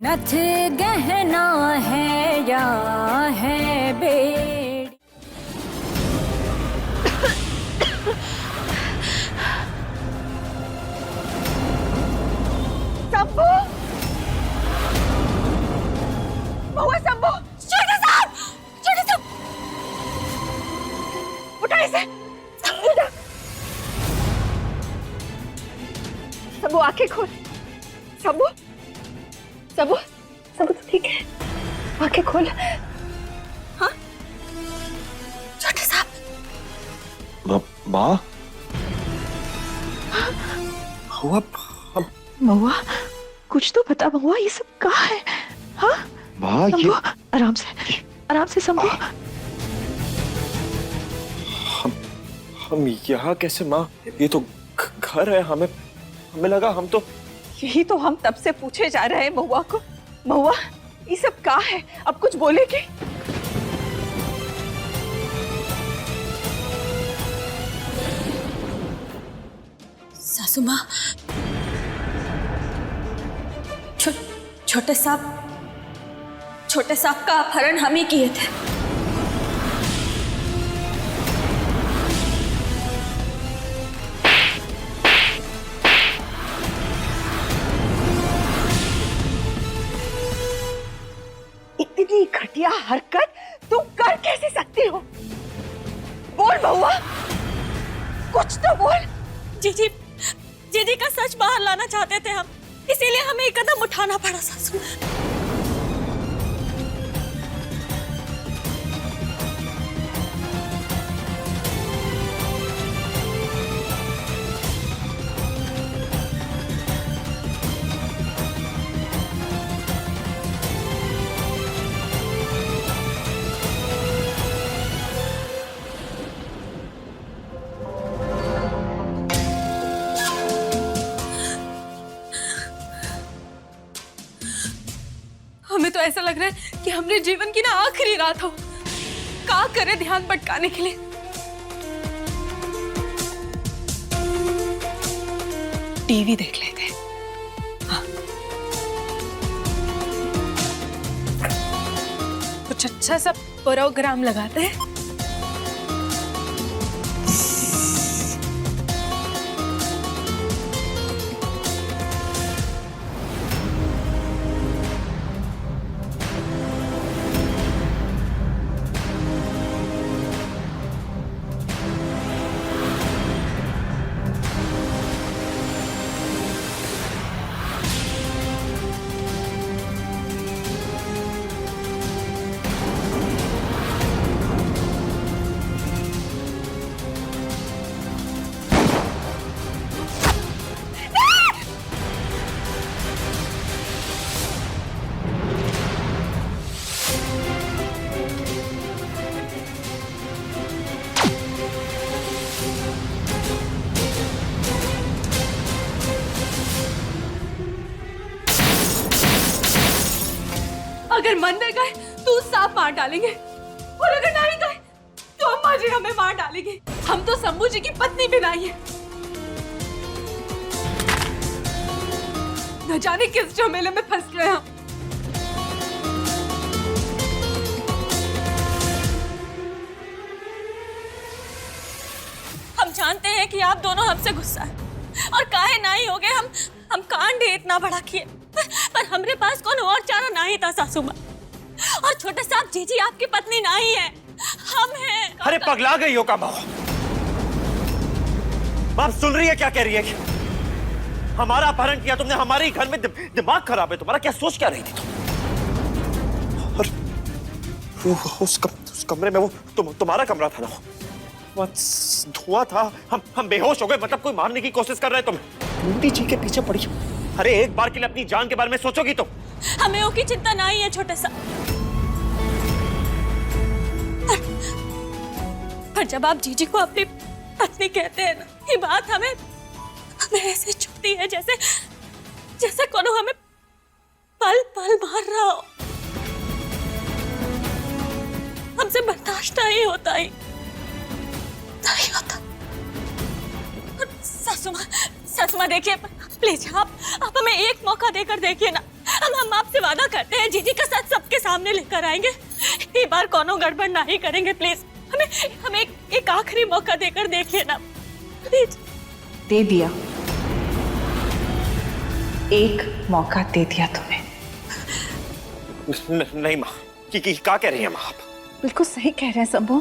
रथ गहना है या है बेड़ी। शंभू, महुआ शंभू, छोटे साहब, उठा इसे, उठा। शंभू आंखें खोल, शंभू, शंभू, शंभू तो ठीक है, आंखें खोल। हाँ, छोटे साहब। माँ, महुआ, कुछ तो बता महुआ, ये सब कहाँ है? हाँ माँ, ये आराम से शंभू। हम यहाँ कैसे माँ? ये तो घर है, हमें लगा हम तो। यही तो हम तब से पूछे जा रहे हैं महुआ को। महुआ, ये सब कहाँ है? अब कुछ बोलेगी? सासू माँ, छोटे साहब का अपहरण हम ही किए थे। इतनी घटिया हरकत तुम कर कैसे सकती हो? बोल महुआ, कुछ तो बोल। जीजी का सच बाहर लाना चाहते थे हम, इसीलिए हमें एक कदम उठाना पड़ा सासू। हमें तो ऐसा लग रहा है कि हमने जीवन की ना आखिरी रात हो। क्या करे ध्यान भटकाने के लिए? टीवी देख लेते हैं। हाँ। कुछ अच्छा सा प्रोग्राम लगाते हैं। अगर मन में गए तो सांप मार डालेंगे, और अगर नहीं गए तो अम्मा जी हमें मार डालेंगे। हम तो शंभू जी की पत्नी भी नहीं है। न जाने किस झमेले में फंस गए हम। हम जानते हैं कि आप दोनों हमसे गुस्सा है और काहे नहीं हो गए। हम कांड ही इतना बड़ा किए, पर हमरे पास कौन और चारा नहीं था सासू माँ। और छोटे साहब, जीजी आपकी पत्नी नहीं है, हम हैं। अरे पगला गई हो का माँ? बाप सुन रही है क्या कह रही है? हमारा अपहरण किया तुमने, हमारे ही घर में। दिमाग खराब है तुम्हारा? क्या सोच क्या रही थी तुम? और उस कमरे में वो तुम्हारा कमरा था ना, धुआं था। हम बेहोश हो गए, मतलब कोई मारने की कोशिश कर रहे तुम्हें। मुंडी जी के पीछे पड़ी। अरे एक बार के लिए अपनी जान के बारे में सोचोगी तो? हमें उसकी चिंता नहीं है छोटे सा, पर जब आप जीजी को अपनी पत्नी कहते हैं ना, ये बात हमें ऐसे चुभती है जैसे कोनो हमें पल पल मार रहा हो। हमसे बर्दाश्त नहीं होता ही नहीं होता। सासू माँ देखिए, प्लीज आप हमें एक मौका देकर देखिए ना। हम आपसे वादा करते हैं जीजी का सच सबके सामने लेकर आएंगे। ये बार कोनो गड़बड़ नहीं करेंगे प्लीज। हमें एक आखिरी मौका देकर देखिए ना प्लीज। दे दिया, एक मौका दे दिया तुम्हें। नहीं माँ, क्या कह रही हैं माँ आप? बिल्कुल सही कह रहे हैं शंभू,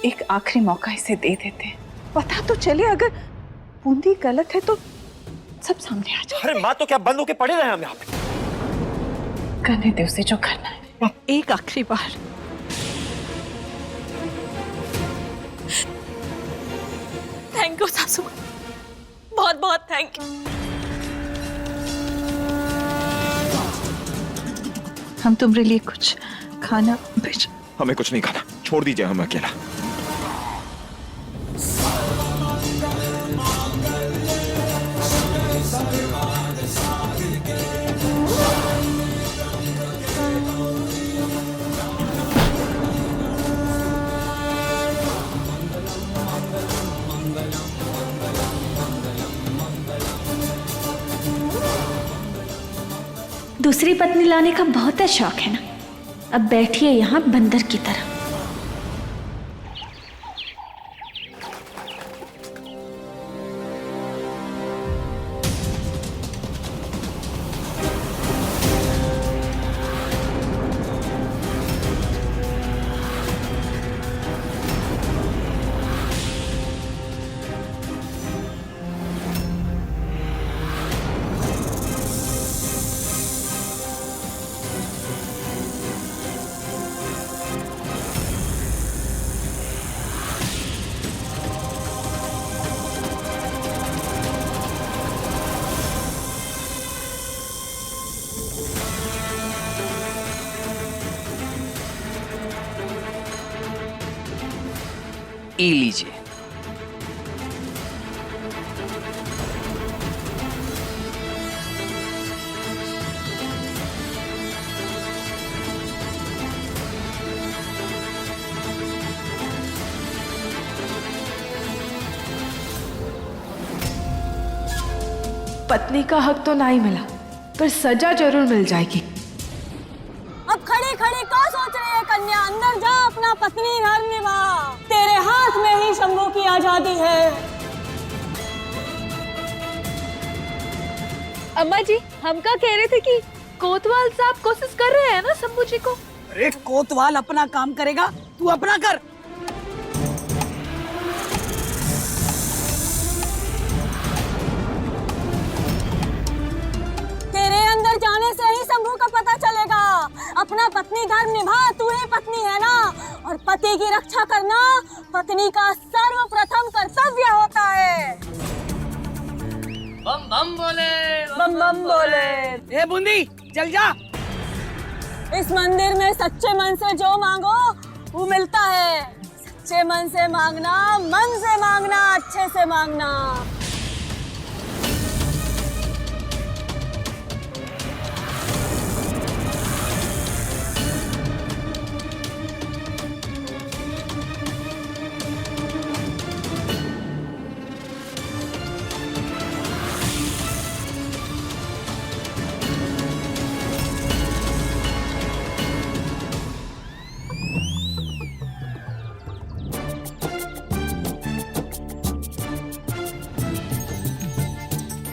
एक आखिरी मौका इसे दे देते हैं। पता तो चले, अगर बूंदी गलत है तो सब सामने आ जाए। अरे माँ, तो क्या बंद होके पड़े रहे हम यहाँ पे? करने दे उसे जो करना है, एक आखिरी बार। थैंक यू सासू माँ, बहुत बहुत थैंक यू। हम तुम्हारे लिए कुछ खाना भेज। हमें कुछ नहीं खाना, छोड़ दीजिए हमें अकेला। दूसरी पत्नी लाने का बहुत है शौक है ना, अब बैठिए यहाँ बंदर की तरह। ई लीजिए। पत्नी का हक तो नहीं मिला, पर सजा जरूर मिल जाएगी। अब खड़ी खड़ी क्या सोच रही है कन्या, अंदर जा, अपना पत्नी घर निभा। तेरे हाथ में ही शंभू की आजादी है। अम्मा जी, हम क्या कह रहे थे कि कोतवाल साहब कोशिश कर रहे हैं ना शंभू जी को। अरे कोतवाल अपना काम करेगा, तू अपना कर। तेरे अंदर जाने से ही शंभू का पता चलेगा। अपना पत्नी धर्म निभा, तू ही पत्नी है ना, और पति की रक्षा करना पत्नी का सर्वप्रथम कर्तव्य होता है। बम बम बोले, बम बम बोले। ए बूंदी चल जा। इस मंदिर में सच्चे मन से जो मांगो वो मिलता है। सच्चे मन से मांगना, मन से मांगना, अच्छे से मांगना।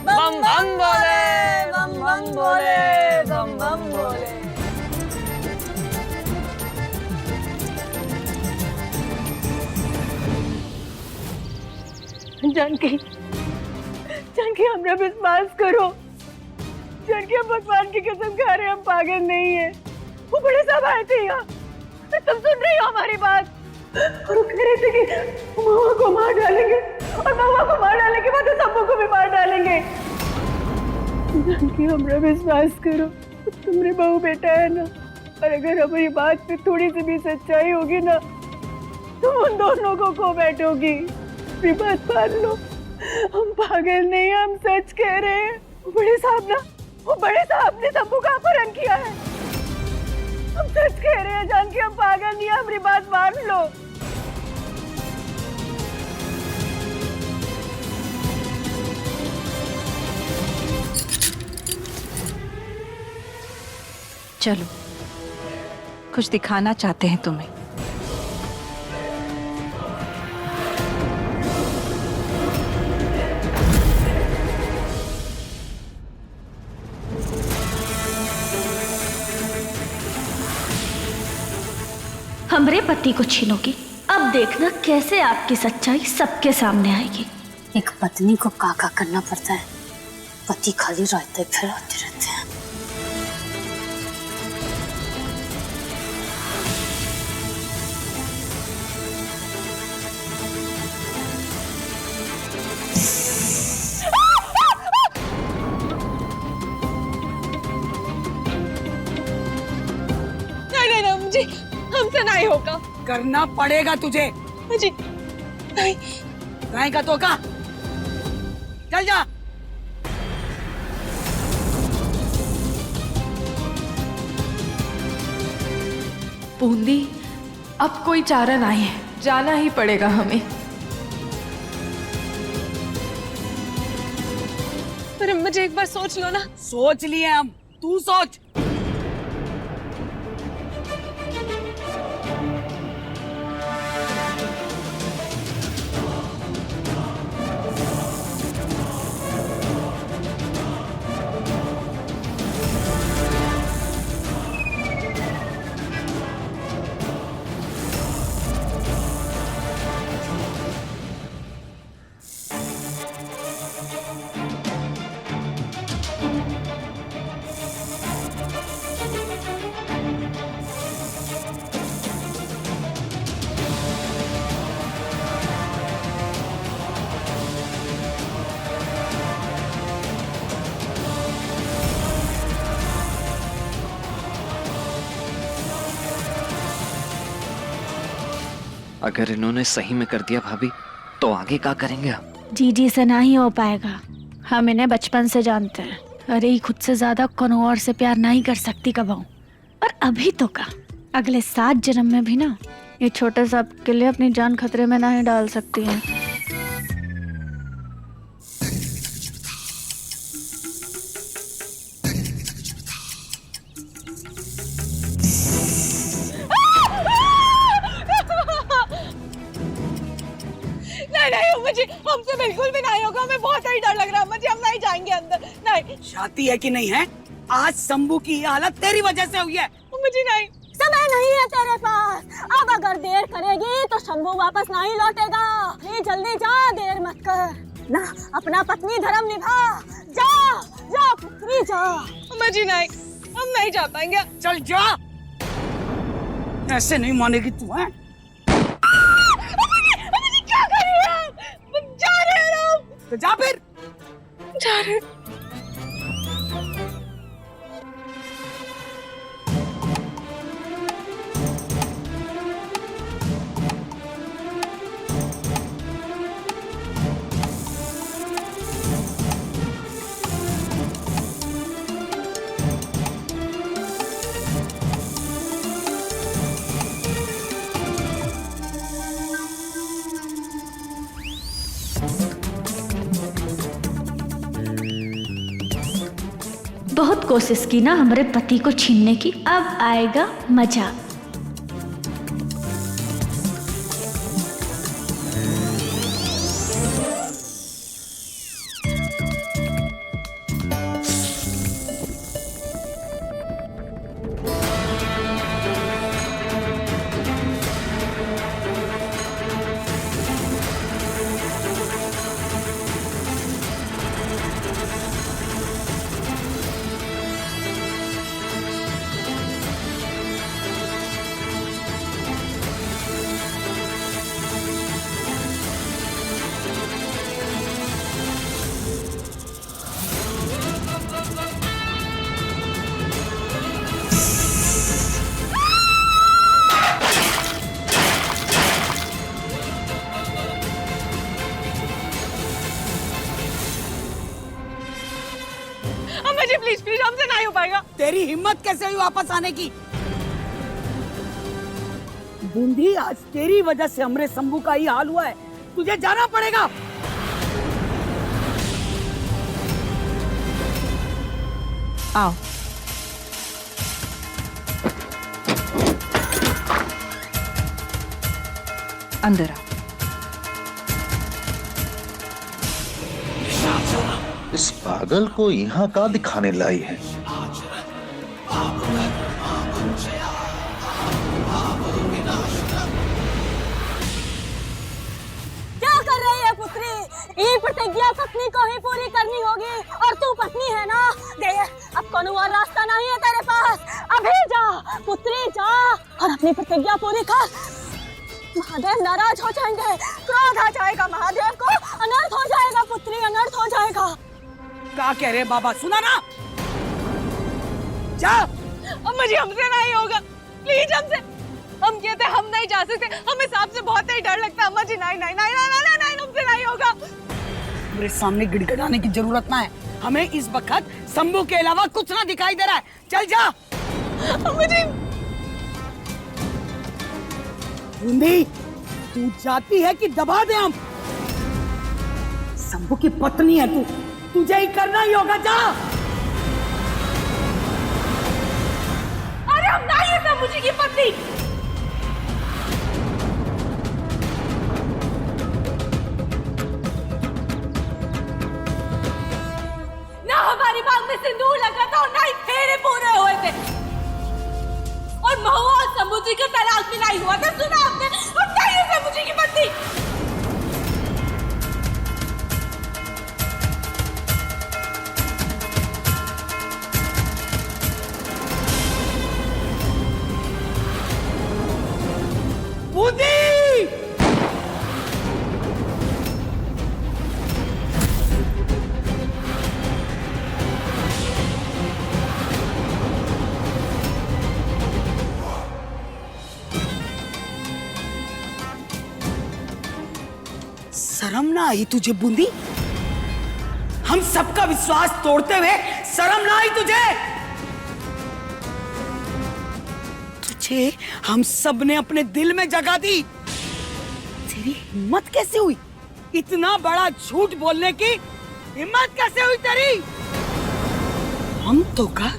बम बम बोले, बम बम बोले, बम बम बोले। जानकी, जानकी हमरा विश्वास करो। जानकी, हम भगवान की कसम खा रहे हैं, हम पागल नहीं है। वो बड़े साहब आए थे यहाँ, तुम सुन रही हो हमारी बात? और वो कह रहे थे कि महुआ को मार डालेंगे, और महुआ को मार डालने के बाद शंभू को भी मार डालेंगे। जानकी, हमरा विश्वास करो, तुम्हारे बहू बेटा है ना, और अगर हमारी बात में थोड़ी सी भी सच्चाई होगी ना, तुम उन दोनों को खो बैठोगी। भी बात मान लो, हम पागल नहीं, हम सच कह रहे हैं। वो बड़े साहब ने शंभू का अपहरण किया है। हम सच कह रहे हैं जानकी, हम पागल नहीं, हमारी बात मान लो। चलो, कुछ दिखाना चाहते हैं तुम्हें। हमरे पति को छीनोगी, अब देखना कैसे आपकी सच्चाई सबके सामने आएगी। एक पत्नी को काका करना पड़ता है, पति खाली रास्ते फैलाते रहते हैं। नहीं नहीं मुझे हमसे नहीं होगा। करना पड़ेगा तुझे। जी नहीं। गाय का तो का, चल जा। बूंदी, अब कोई चारा नहीं है, जाना ही पड़ेगा हमें। पर मुझे एक बार सोच लो ना। सोच लिए हम, तू सोच। अगर इन्होंने सही में कर दिया भाभी, तो आगे क्या करेंगे हम? जीजी से नहीं हो पाएगा, हम इन्हें बचपन से जानते हैं। अरे ये खुद से ज्यादा कोनो और से प्यार नहीं कर सकती कबहू। और अभी तो का, अगले 7 जन्म में भी ना ये छोटे सांप के लिए अपनी जान खतरे में नहीं डाल सकती हैं। नहीं मुझे हमसे बिल्कुल भी नहीं होगा, हमें बहुत ही डर लग रहा है मुझे, हम नहीं जाएंगे अंदर। नहीं। शादी है कि नहीं है? आज शंभू की ये हालत तेरी वजह से हुई है। मुझे नहीं। समय नहीं है तेरे पास, अब अगर देर करेगी तो शंभू वापस नहीं लौटेगा। ये जल्दी जा, देर मत कर ना, अपना पत्नी धर्म निभा। जा जा पुत्री जा। मुझे नहीं, हम नहीं जा पाएंगे। चल जा, ऐसे नहीं मानेगी तू है। क्या कर रही हो? जा रहे हैं हम। तो जा फिर। जा रहे। बहुत कोशिश की ना हमारे पति को छीनने की, अब आएगा मजा। मुझे प्लीज प्लीज, हमसे नहीं हो पाएगा। तेरी हिम्मत कैसे हुई वापस आने की? बूंदी, आज तेरी वजह से हमरे शंभू का ही हाल हुआ है, तुझे जाना पड़ेगा। आओ। अंदर आओ। इस पागल को यहाँ का दिखाने लाई है। क्या कर रही है पुत्री? ये प्रतिज्ञा पत्नी को ही पूरी करनी होगी और तू पत्नी है ना। देख अब कौन और रास्ता नहीं है तेरे पास। अभी जा पुत्री, जा और अपनी प्रतिज्ञा पूरी कर। महादेव नाराज हो जाएंगे, क्रोध आ जाएगा महादेव को, अनर्थ हो जाएगा पुत्री, अनर्थ हो जाएगा। क्या कह रहे बाबा, सुना ना? जा। अम्मा जी हमसे नहीं होगा, प्लीज हमसे। हम कहते हम नहीं जा सकते, हमें सांप से बहुत ही डर लगता है। अम्मा जी नहीं नहीं नहीं नहीं नहीं नहीं, हमसे नहीं होगा। मेरे सामने गिड़गिड़ाने की जरूरत ना है। हमें इस वक्त शंभू के अलावा कुछ ना दिखाई दे रहा है। चल जा। अम्मा जी बूंदी, तू जाती है कि दबा दे हम? शंभू की पत्नी है तू, तुझे ही करना ही होगा। जा। अरे हम नहीं है शंभू जी की पत्नी। ना हमारी मांग में सिंदूर लगा था और ना ही फेरे पूरे हुए थे, और महुआ और शंभू जी का तलाक भी नहीं हुआ था। सुना आपने? और नहीं है शंभू जी की पत्नी। बूंदी! शर्म ना आई तुझे बूंदी? हम सबका विश्वास तोड़ते हुए शर्म ना आई तुझे? तुझे हम सब ने अपने दिल में जगह दी। तेरी हिम्मत कैसे हुई? इतना बड़ा झूठ बोलने की हिम्मत कैसे हुई तेरी? हम तो का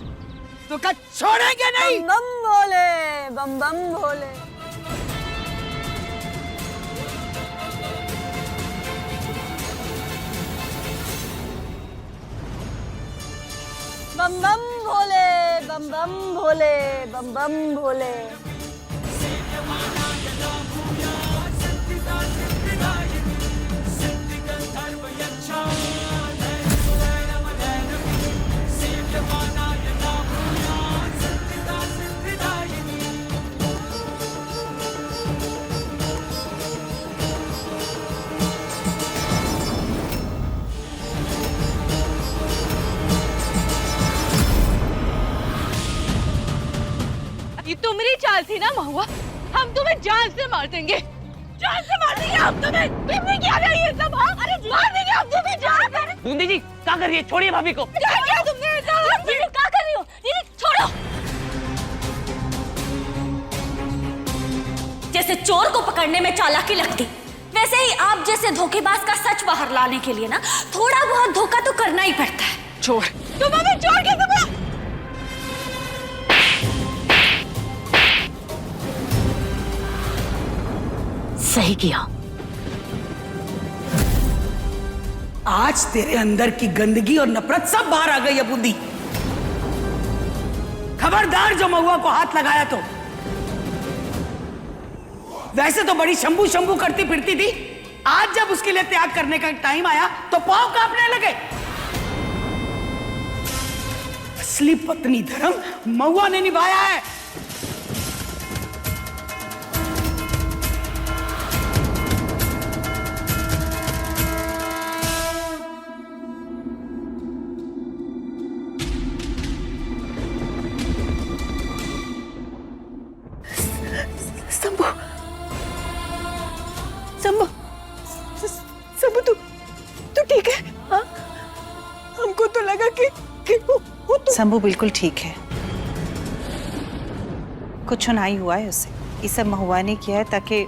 छोड़ेंगे नहीं। बम भोले, बम बम भोले। बम बम भोले, बम बम भोले, बम बम भोले। ये तुम्हारी चाल थी ना महुआ, हम तुम्हें जान से मार देंगे, जान से मार देंगे हम तुम्हें। तुमने क्या किया ये सब? हाँ? अरे मार देंगे हम तुम्हें, जान से। बूंदी जी क्या कर रही है? छोड़िए भाभी को। क्या किया तुमने? दीदी क्या कर रही हो? दीदी छोड़ो। जैसे चोर को पकड़ने में चालाकी लगती, वैसे ही आप जैसे धोखेबाज का सच बाहर लाने के लिए ना थोड़ा बहुत धोखा तो करना ही पड़ता है। छोड़। तुम हमें छोड़ के तुम सही किया। आज तेरे अंदर की गंदगी और नफरत सब बाहर आ गई है बूंदी। खबरदार जो महुआ को हाथ लगाया तो। वैसे तो बड़ी शंभू शंभू करती फिरती थी, आज जब उसके लिए त्याग करने का टाइम आया तो पांव कांपने लगे। असली पत्नी धर्म महुआ ने निभाया है। शंभू तू ठीक है? हाँ? हमको तो लगा कि शंभू बिल्कुल ठीक है, कुछ नहीं हुआ है उसे। ये सब महुआ ने किया है ताकि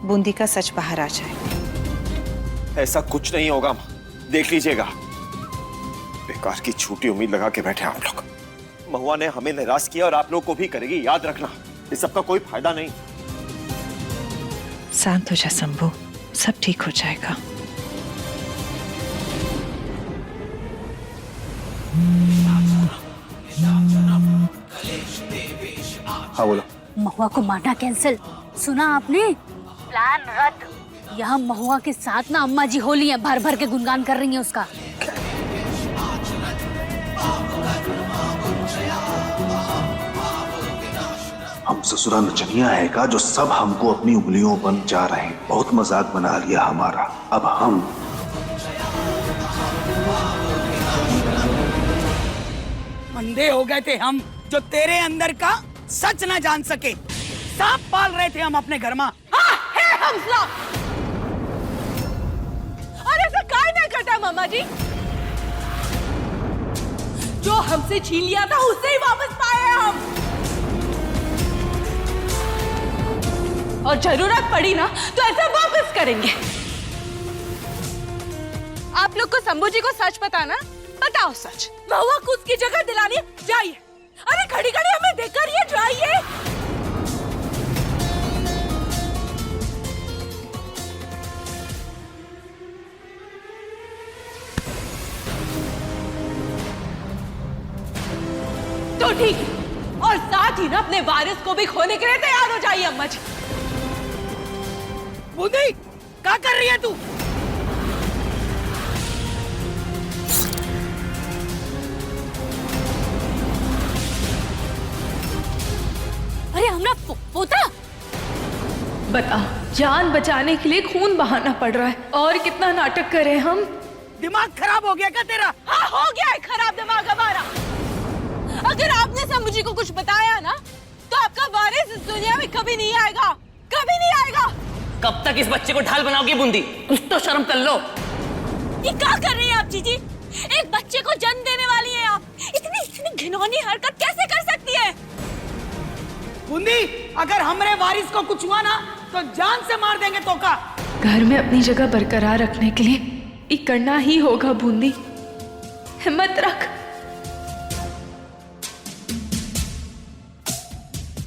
बूंदी का सच बाहर आ जाए। ऐसा कुछ नहीं होगा माँ, देख लीजिएगा। बेकार की झूठी उम्मीद लगा के बैठे आप लोग। महुआ ने हमें निराश किया और आप लोग को भी करेगी, याद रखना। इस सब का कोई फायदा नहीं। शांत हो जा शंभू, सब ठीक हो जाएगा। हाँ बोलो। महुआ को मारना कैंसिल, सुना आपने? प्लान रद्द। यहाँ महुआ के साथ ना अम्मा जी होली है, भर भर के गुणगान कर रही हैं उसका। हम ससुरा नचनिया है का जो सब हमको अपनी उंगलियों बन जा रहे हैं। बहुत मजाक बना लिया हमारा। अब हम अंधे हो गए थे हम, जो तेरे अंदर का सच ना जान सके। सांप पाल रहे थे हम अपने घर में। हाँ, है हमला। और ऐसा काहे ना करता मामा जी? जो हमसे छीन लिया था उसे ही वापस पाए हम। और जरूरत पड़ी ना तो ऐसा वापस करेंगे। आप लोग को शंभू जी को सच पता ना? बताओ सच। महुआ को उसकी जगह दिलानी जाइए। अरे घड़ी घड़ी हमें देखकर ये जाइए। तो ठीक है, और साथ ही ना अपने वारिस को भी खोने के लिए तैयार हो जाइए अम्मा जी। बूंदी, क्या कर रही है तू? अरे हमरा पोता, बता, जान बचाने के लिए खून बहाना पड़ रहा है और कितना नाटक करें हम। दिमाग खराब हो गया क्या तेरा? हाँ हो गया है खराब दिमाग हमारा। अगर आपने शंभू जी को कुछ बताया ना तो आपका वारिस इस दुनिया में कभी नहीं आएगा, कभी नहीं आएगा। कब तक इस बच्चे को ढाल बनाओगी बूंदी? कुछ तो शर्म कर लो। ये क्या कर रही है आप जीजी? एक बच्चे को जन्म देने वाली हैं आप। इतनी घिनौनी हरकत कैसे कर सकती है? बूंदी, अगर हमारे वारिस को कुछ हुआ ना तो जान से मार देंगे तो का। घर में अपनी जगह बरकरार रखने के लिए ये करना ही होगा बूंदी। हिम्मत रख।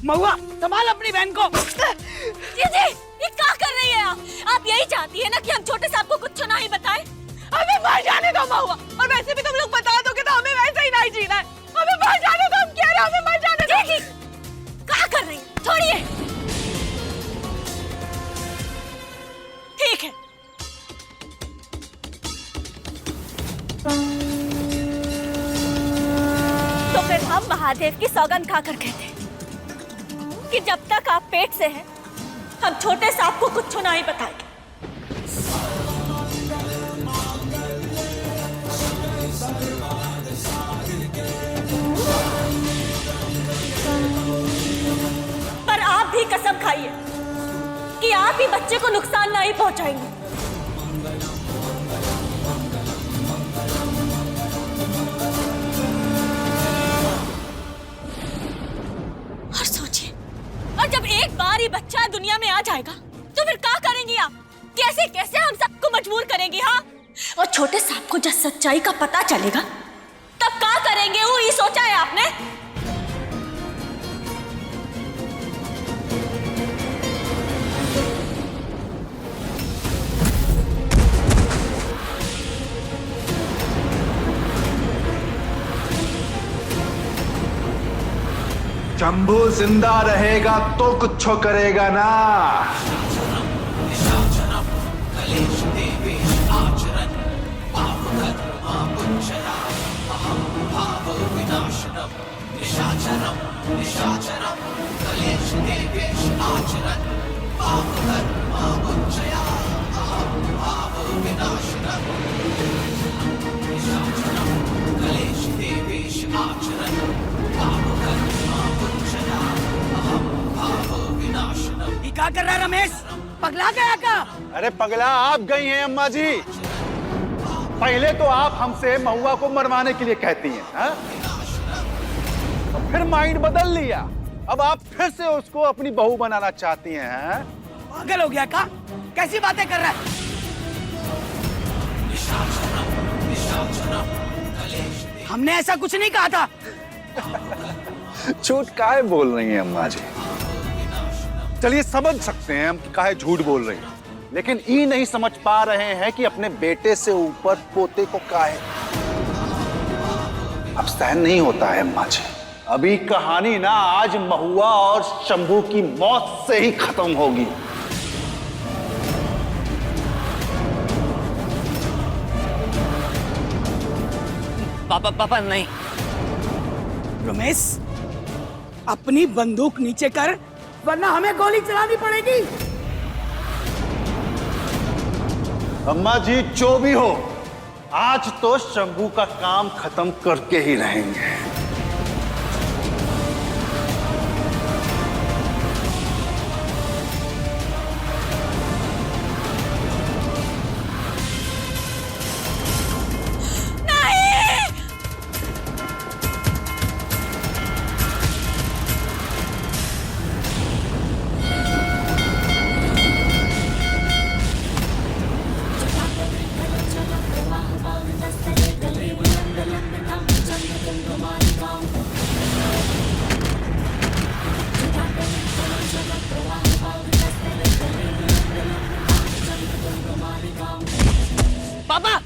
महुआ, संभाल अपनी बहन को। जीजी, ये क्या कर रही है आप? आप यही चाहती है ना कि हम छोटे साहब को कुछ ना ही बताएं? हमें मर जाने दो महुआ, और वैसे भी तुम लोग बता दोगे तो हमें वैसे ही नहीं जीना है। हमें मर जाने दो, हम कह रहे हैं हमें मर जाने दो। जीजी, क्या कर रही है? छोड़िए। ठीक है, तो फिर हम महादेव की सौगंध खाकर कहते हैं कि जब तक आप पेट से हैं, हम छोटे सांप को कुछ ना ही बताएंगे। पर आप भी कसम खाइए कि आप ही बच्चे को नुकसान नहीं पहुंचाएंगे। और सोचिए, और जब एक बार ही बच्चा दुनिया में आ जाएगा तो फिर क्या करेंगी आप? कैसे कैसे हम सबको मजबूर करेंगी? हाँ, और छोटे सांप को जब सच्चाई का पता चलेगा तब क्या करेंगे? वो ये सोचा है आपने? शंभू जिंदा रहेगा तो कुछ करेगा ना। क्या कर रहा है रमेश? पगला गया क्या? अरे पगला आप गई हैं अम्मा जी। पहले तो आप हमसे महुआ को मरवाने के लिए कहती हैं, हा? तो फिर माइंड बदल लिया, अब आप फिर से उसको अपनी बहू बनाना चाहती हैं, हा? पागल हो गया क्या? कैसी बातें कर रहा है? हमने ऐसा कुछ नहीं कहा था। झूठ काहे बोल रही हैं अम्मा जी? चलिए समझ सकते हैं हम कि काहे झूठ बोल रही हैं, लेकिन ये नहीं समझ पा रहे हैं कि अपने बेटे से ऊपर पोते को काहे अब सहन नहीं होता है। अम्मा जी, अभी कहानी ना आज महुआ और शंभू की मौत से ही खत्म होगी। पापा नहीं। रमेश, अपनी बंदूक नीचे कर, वरना हमें गोली चलानी पड़ेगी। अम्मा जी, जो भी हो, आज तो शंभू का काम खत्म करके ही रहेंगे। पापा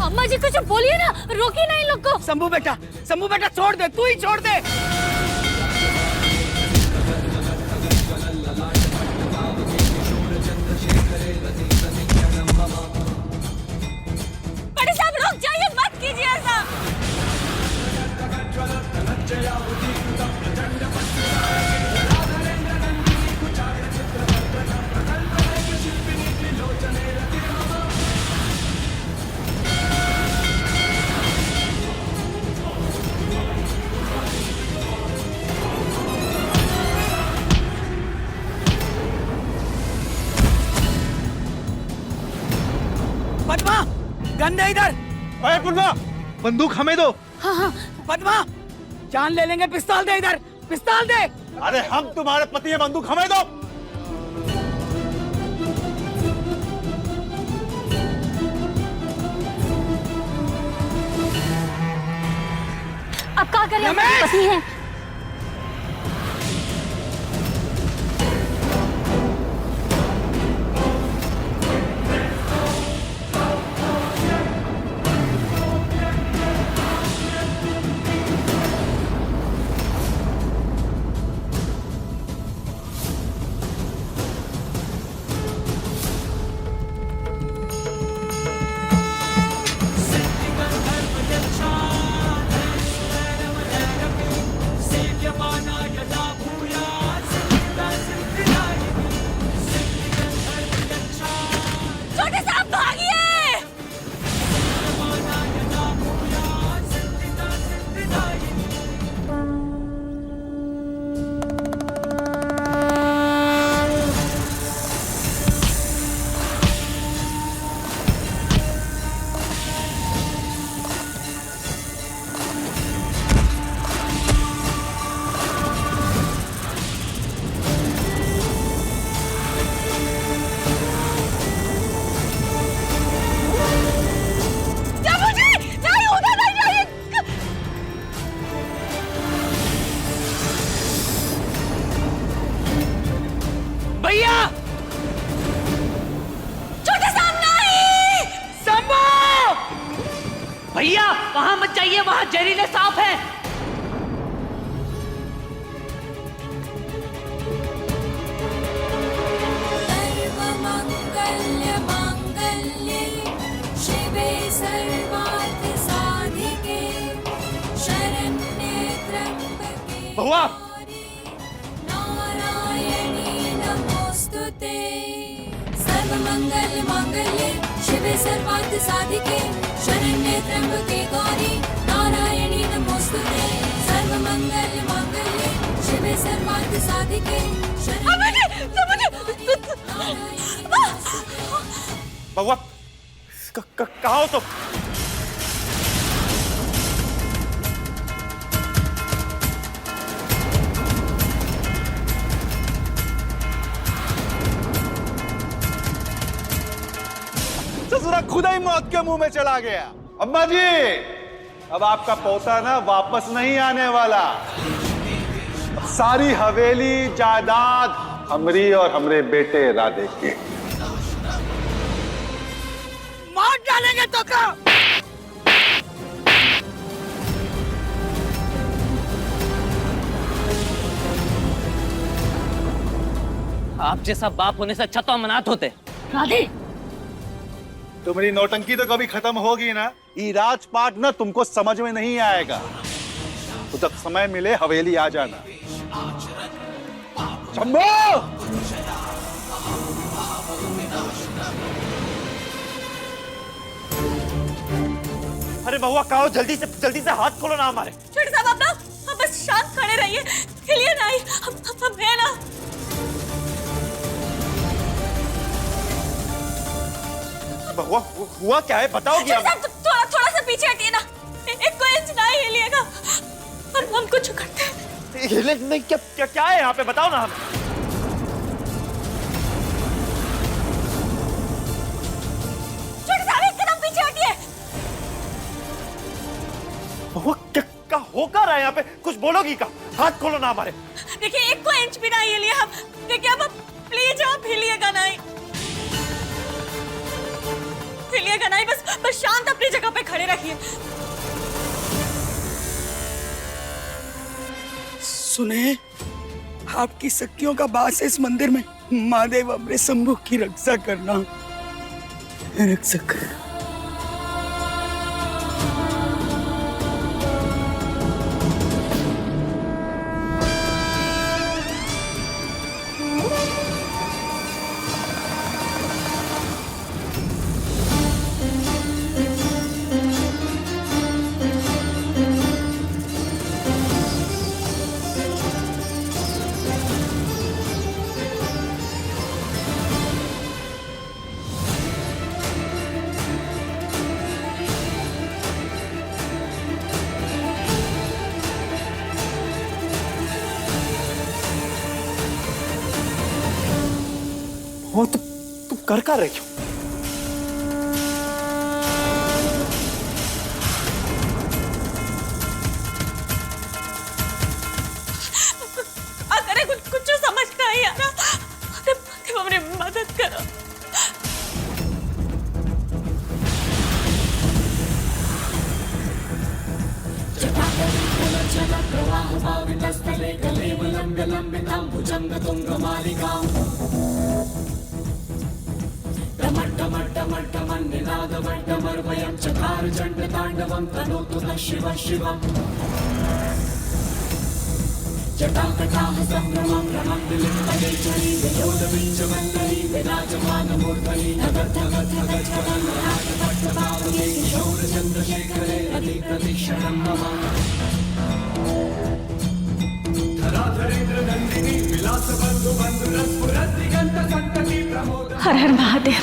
अम्मा जी कुछ बोलिए ना, रोकिए ना इन लोग को। शंभू बेटा छोड़ दे, तू ही छोड़ दे। बड़े साहब रुक जाइए, मत कीजिए ऐसा। पद्मा, गन दे इधर। अरे पद्मा, बंदूक हमें दो। हाँ, पद्मा, जान ले लेंगे, पिस्तौल दे इधर, पिस्तौल दे। अरे हम तुम्हारे पति हैं, बंदूक हमें दो। अब क्या करें, पति हैं। छोटे साहब भागिए। भैया, छोटे साहब नहीं। शंभू! भैया वहां मत जाइए, वहां जहरीले सांप हैं। बहुआ, नमोस्तुते सर्वमंगल मांगल्ये शिवे सर्वार्थ साधिके शरण्ये त्र्यंबके गौरी नारायणी नमोस्तुते सर्वमंगल मांगल्ये शिवे सर्वार्थ साधिके बहुआ कहाँ हो तुम? ससुरा खुदा ही मौत के मुंह में चला गया। अम्मा जी, अब आपका पोता ना वापस नहीं आने वाला। सारी हवेली जायदाद हमरी और हमरे बेटे राधे के। मार डालेंगे तो का। आप जैसा बाप होने से अच्छा तो अमनाथ होते। राधे तुम्हारी नौटंकी तो कभी खत्म होगी ना। ये राजपाट ना तुमको समझ में नहीं आएगा। तो जब समय मिले हवेली आ जाना। शंभू! अरे बहुआ कहाँ हो? जल्दी से हाथ खोलो ना हमारे। छोटे साहब आप ना बस शांत खड़े रहिए, हिलिए नहीं। हम है ना। बहुआ हुआ क्या है बताओगी? थोड़ा सा पीछे हटिए ना, एक कोई इंच नहीं हिलिएगा। हम कुछ करते हैं। हिले नहीं? क्या है यहाँ पे बताओ ना हमें। छोटे साहब एकदम पीछे हटिए। बहुआ क्या होकर रहा है यहाँ पे? कुछ बोलोगी का? हाथ खोलो ना हमारे। देखिए एक कोई इंच भी नहीं हिलिए हम। देखिए अब प्लीज आप हिलिएगा नहीं, हिलिएगा नहीं। बस शांत अपनी जगह पे खड़े रखिए। सुने, आपकी शक्तियों का वास है इस मंदिर में। महादेव अपने शंभू की रक्षा करना, रक्षा करना। वो तुम कर रहे क्यों? अगर कुछ समझ नहीं आ रहा तो हमारी मदद करो। हर हर महादेव।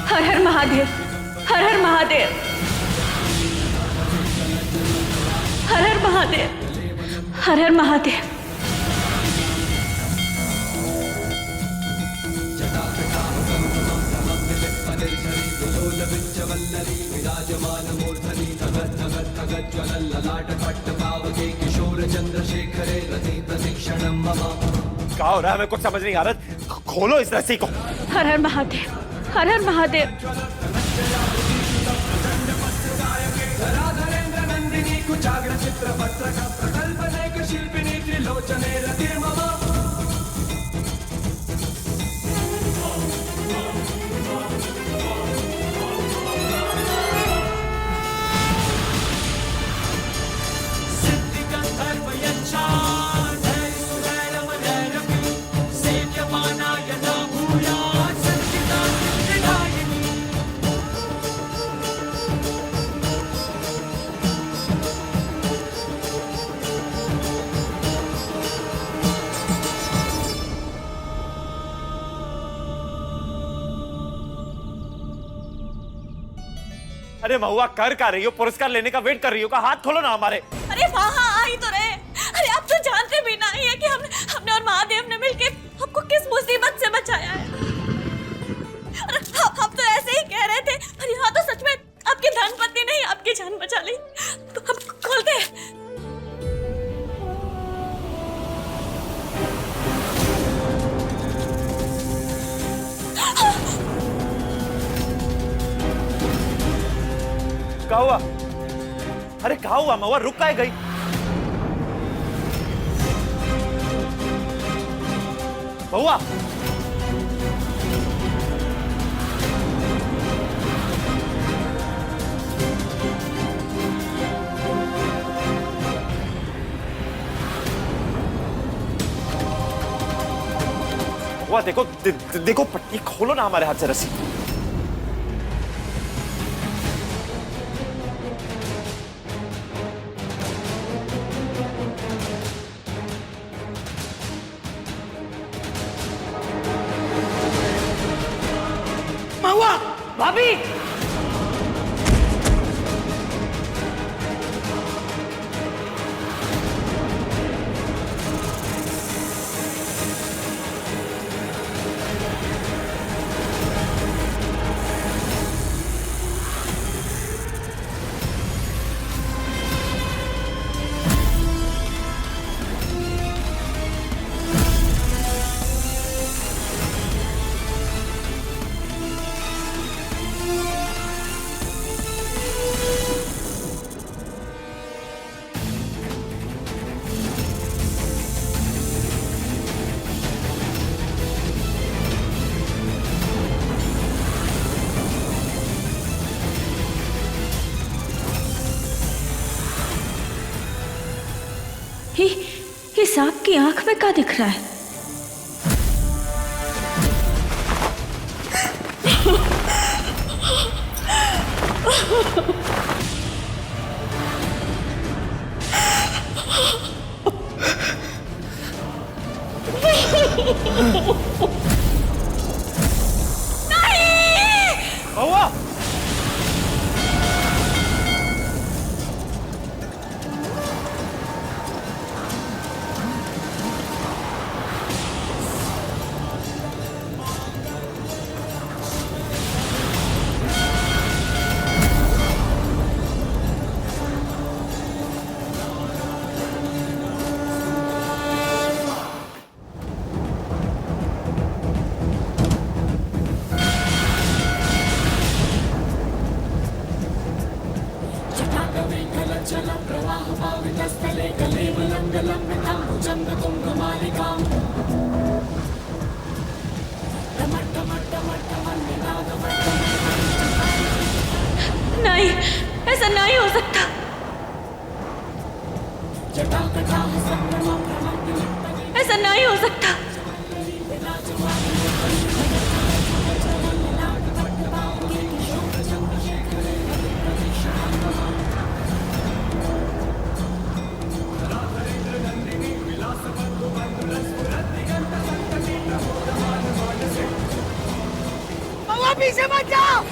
हर हर महादेव। हर हर महादेव। हर हर महादेव। हर हर महादेव। क्या हो रहा है? हमें कुछ समझ नहीं आ रहा। खोलो इस रस्सी को। हर हर महादेव। हर हर महादेव। सिद्धि गंधर्व यक्षा अरे महुआ कर का रही हो? पुरस्कार लेने का वेट कर रही हो का? हाथ खोलो ना हमारे। अरे वहाँ आ ही तो रहे। अरे आप तो जानते भी नहीं है कि हमने और महादेव ने मिलके आपको किस मुसीबत से बचाया है। अरे हम तो ऐसे ही कह रहे थे, पर यहाँ तो सच में आपकी धनपत्नी नहीं आपकी जान बचा ली। तो हम खोलते हैं। क्या हुआ? अरे क्या हुआ महुआ? रुक काहे गई? महुआ महुआ देखो देखो पट्टी खोलो ना हमारे हाथ से रस्सी। महुआ, भाभी, ये सांप की आंख में क्या दिख रहा है? महुआ नहीं, ऐसा नहीं हो सकता। ऐसा नहीं हो सकता। महुआ पीछे मत जाओ।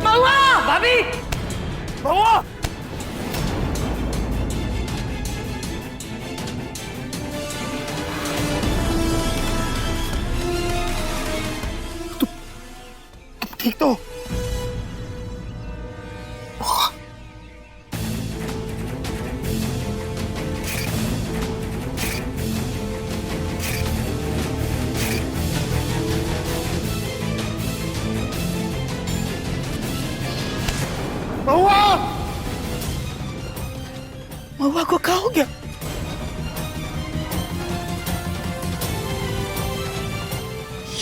महुआ भाभी, महुआ तुम ठीक तो?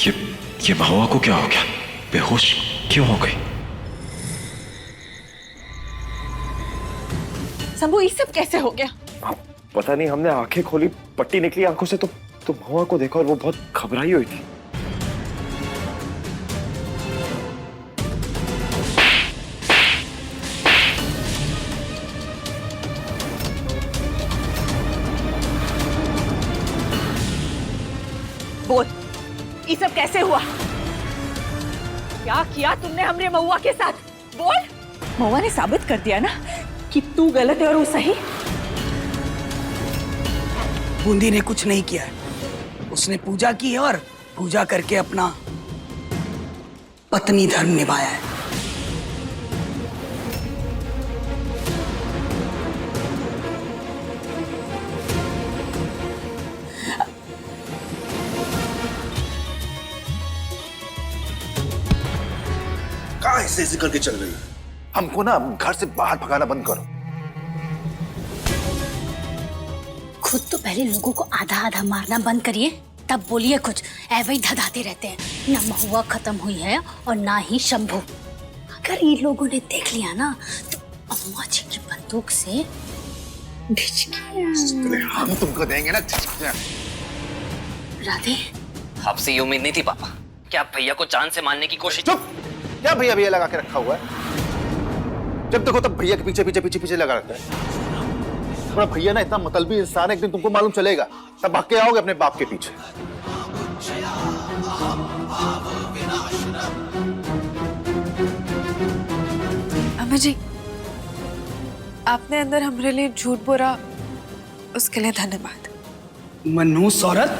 ये महुआ को क्या हो गया? बेहोश क्यों हो गई? शंभू ये सब कैसे हो गया? पता नहीं, हमने आंखें खोली, पट्टी निकली आंखों से तो महुआ को देखा और वो बहुत घबराई हुई थी। बोल, ये सब कैसे हुआ? क्या किया तुमने हमरे महुआ के साथ? बोल। महुआ ने साबित कर दिया ना कि तू गलत है और वो सही। बूंदी ने कुछ नहीं किया, उसने पूजा की है और पूजा करके अपना पत्नी धर्म निभाया है। कहाँ ऐसे करके चल रही है? हमको ना घर से बाहर भगाना बंद करो। खुद तो पहले लोगों को आधा आधा मारना बंद करिए, तब बोलिए कुछ। ऐसे ही धधाते रहते हैं। ना महुआ खत्म हुई है और ना ही शंभू। अगर ये लोगों ने देख लिया ना तो अम्मा जी की बंदूक से हम तुमको देंगे ना। राधे, आपसे ये उम्मीद नहीं थी पापा कि आप भैया को जान से मारने की कोशिश। चुप! क्या भैया भैया लगा के रखा हुआ है? जब देखो तब भैया के पीछे पीछे पीछे पीछे लगा रहता है। तुम्हारा भैया ना इतना मतलबी इंसान है, एक दिन तुमको मालूम चलेगा, तब भाग के आओगे अपने बाप के पीछे। अम्मा जी, आपने अंदर हमारे लिए झूठ बोला, उसके लिए धन्यवाद। मनहूस औरत,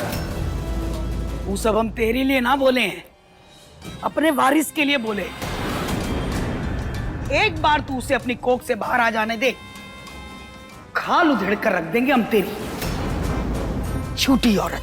वो सब हम तेरे लिए ना बोले हैं, अपने वारिस के लिए बोले। एक बार तू उसे अपनी कोख से बाहर आ जाने दे, खाल उधेड़ कर रख देंगे हम तेरी। झूठी औरत।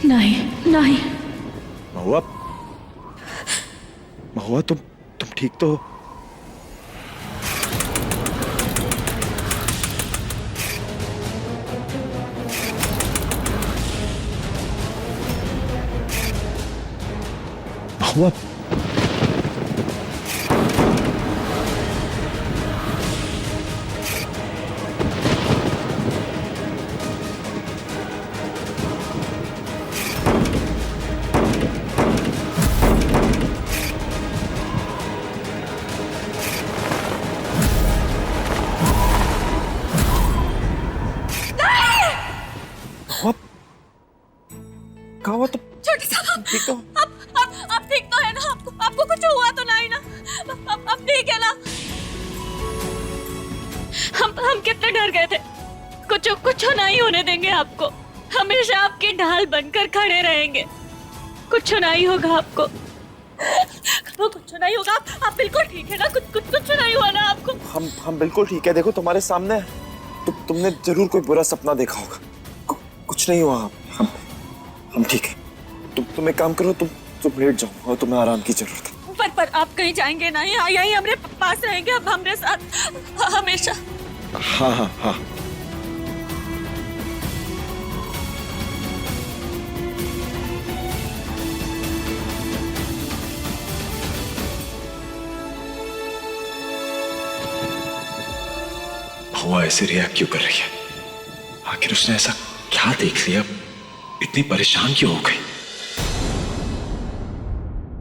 नहीं नहीं। महुआ, महुआ तुम ठीक तो हो? महुआ, क्या हुआ? तो छोटे साहब, ठीक तो? आप ठीक तो है ना? आपको कुछ हुआ तो नहीं ना? आप ठीक है ना? हम कितने डर गए थे। कुछ नहीं होने देंगे आपको। हमेशा आपकी ढाल बनकर खड़े रहेंगे। कुछ नहीं होगा आपको। कुछ नहीं होगा। आप बिल्कुल ठीक है ना? कुछ नहीं हुआ ना आपको? हम बिल्कुल ठीक है। देखो तुम्हारे सामने, तुमने जरूर कोई बुरा सपना देखा होगा। कुछ नहीं हुआ। हम ठीक है। तुम एक काम करो, तुम लेट जाओ और तुम्हें आराम की जरूरत है। पर आप कहीं जाएंगे नहीं? यहीं हमारे पास रहेंगे अब हमारे साथ हमेशा? हाँ हाँ हाँ। महुआ ऐसे रिएक्ट क्यों कर रही है? आखिर उसने ऐसा क्या देख लिया, इतनी परेशान क्यों हो गई?